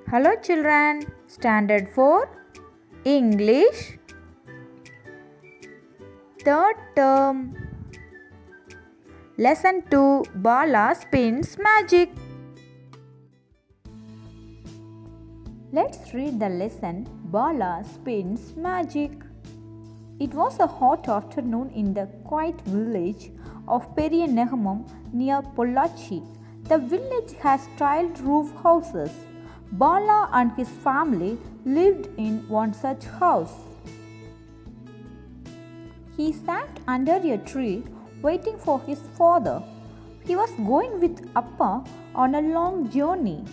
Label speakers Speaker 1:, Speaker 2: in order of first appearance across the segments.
Speaker 1: Hello children, Standard 4, English, third term, Lesson 2, Bala spins magic. Let's read the lesson, Bala spins magic. It was a hot afternoon in the quiet village of Periyanegmam near Pollachi. The village has tiled roof houses. Bala and his family lived in one such house. He sat under a tree waiting for his father. He was going with Appa on a long journey.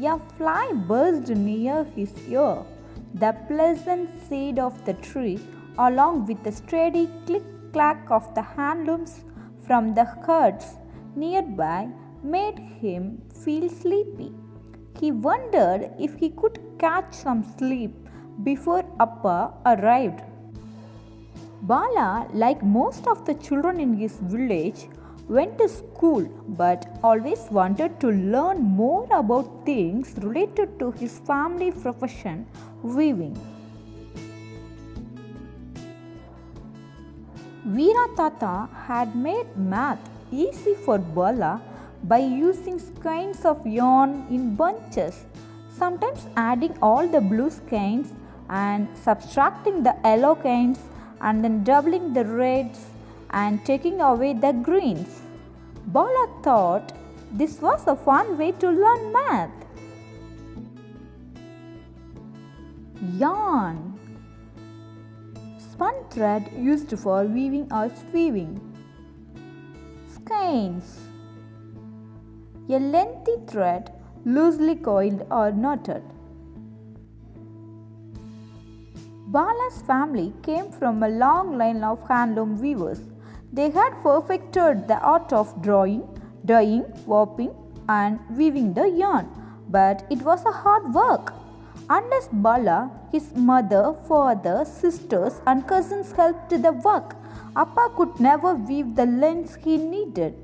Speaker 1: A fly buzzed near his ear. The pleasant shade of the tree, along with the steady click-clack of the handlooms from the huts nearby, made him feel sleepy. He wondered if he could catch some sleep before Appa arrived. Bala, like most of the children in his village, went to school but always wanted to learn more about things related to his family profession, weaving. Veera Tata had made math easy for Bala by using skeins of yarn in bunches, sometimes adding all the blue skeins and subtracting the yellow skeins and then doubling the reds and taking away the greens. Bala thought this was a fun way to learn math. Yarn, spun thread used for weaving or spinning. Skeins, a lengthy thread loosely coiled or knotted. Bala's family came from a long line of handloom weavers. They had perfected the art of drawing, dyeing, warping, and weaving the yarn, but it was a hard work. Unless Bala, his mother, father, sisters, and cousins helped the work, Appa could never weave the lengths he needed.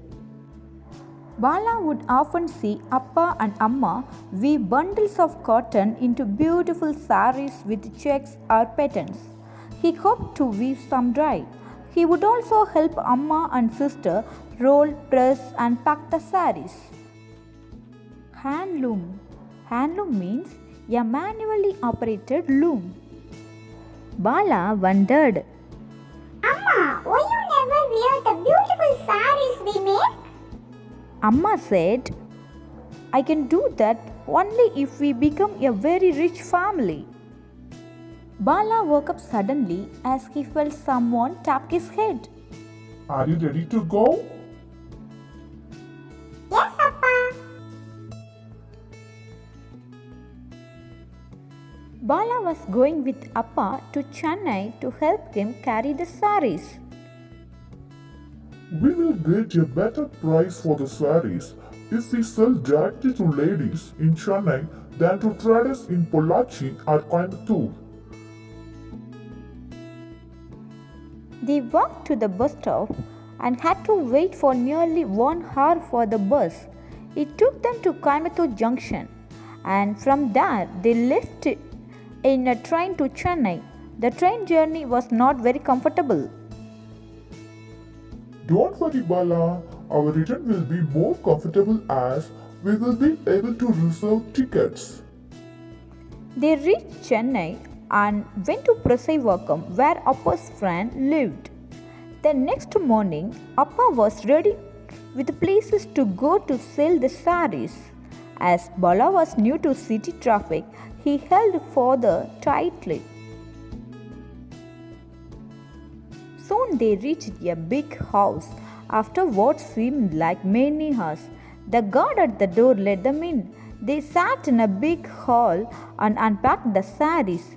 Speaker 1: Bala would often see Appa and Amma weave bundles of cotton into beautiful saris with checks or patterns. He hoped to weave some dry. He would also help Amma and sister roll, press, and pack the saris. Handloom. Handloom means a manually operated loom. Bala wondered,
Speaker 2: Amma, why you never wear the beautiful saris we make?
Speaker 1: Amma said, I can do that only if we become a very rich family. Bala woke up suddenly as he felt someone tap his head.
Speaker 3: Are you ready to go?
Speaker 2: Yes, Appa.
Speaker 1: Bala was going with Appa to Chennai to help him carry the saris.
Speaker 3: We will get a better price for the saris if we sell directly to ladies in Chennai than to traders in Pollachi or Coimbatore.
Speaker 1: They walked to the bus stop and had to wait for nearly 1 hour for the bus. It took them to Coimbatore Junction, and from there they left in a train to Chennai. The train journey was not very comfortable.
Speaker 3: Don't worry, Bala. Our return will be more comfortable as we will be able to reserve tickets.
Speaker 1: They reached Chennai and went to Prasaivakkam where Appa's friend lived. The next morning, Appa was ready with places to go to sell the saris. As Bala was new to city traffic, he held father tightly. Soon they reached a big house. After what seemed like many hours, the guard at the door let them in. They sat in a big hall and unpacked the saris.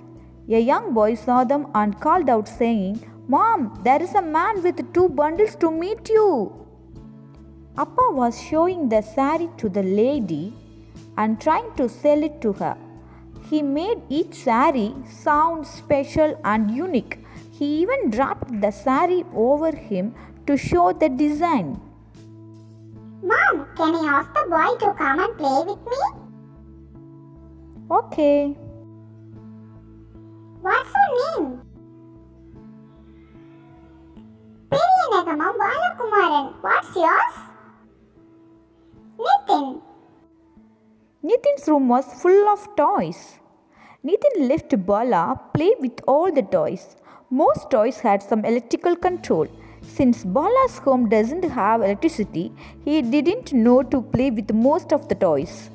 Speaker 1: A young boy saw them and called out saying, Mom, there is a man with 2 bundles to meet you. Appa was showing the sari to the lady and trying to sell it to her. He made each sari sound special and unique. He even dropped the sari over him to show the design.
Speaker 2: Mom, can I ask the boy to come and play with me?
Speaker 1: Okay.
Speaker 2: What's your name? Periyanagama Balakumaran. What's yours? Nitin.
Speaker 1: Nitin's room was full of toys. Nitin left Bala play with all the toys. Most toys had some electrical control. Since Bala's home doesn't have electricity, he didn't know to play with most of the toys.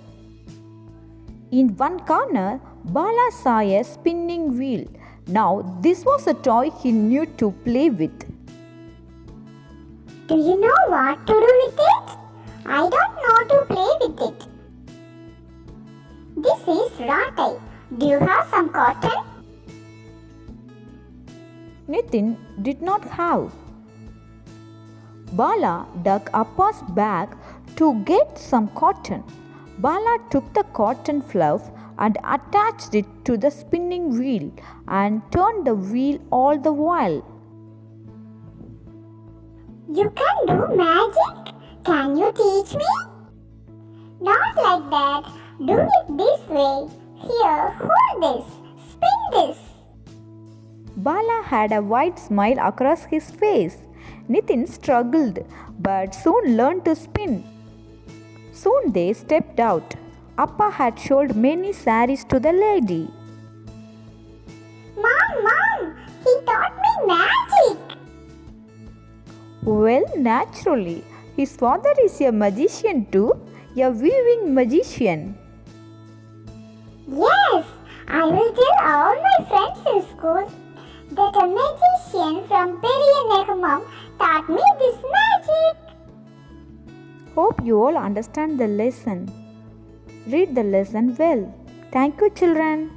Speaker 1: In one corner, Bala saw a spinning wheel. Now, this was a toy he knew to play with.
Speaker 2: Do you know what to do with it? I don't know to play with it. This is Ratai. Do you have some cotton?
Speaker 1: Nitin did not have. Bala dug Appa's bag to get some cotton. Bala took the cotton fluff and attached it to the spinning wheel and turned the wheel all the while.
Speaker 2: You can do magic? Can you teach me? Not like that. Do it this way. Here, hold this. Spin this.
Speaker 1: Bala had a wide smile across his face. Nitin struggled but soon learned to spin. Soon they stepped out. Appa had showed many saris to the lady.
Speaker 2: Mom, he taught me magic.
Speaker 1: Well, naturally, his father is a magician too, a weaving magician.
Speaker 2: Yes, I will tell all my friends in school that a magician from Periyanagam taught me this magic.
Speaker 1: Hope you all understand the lesson. Read the lesson well. Thank you, children.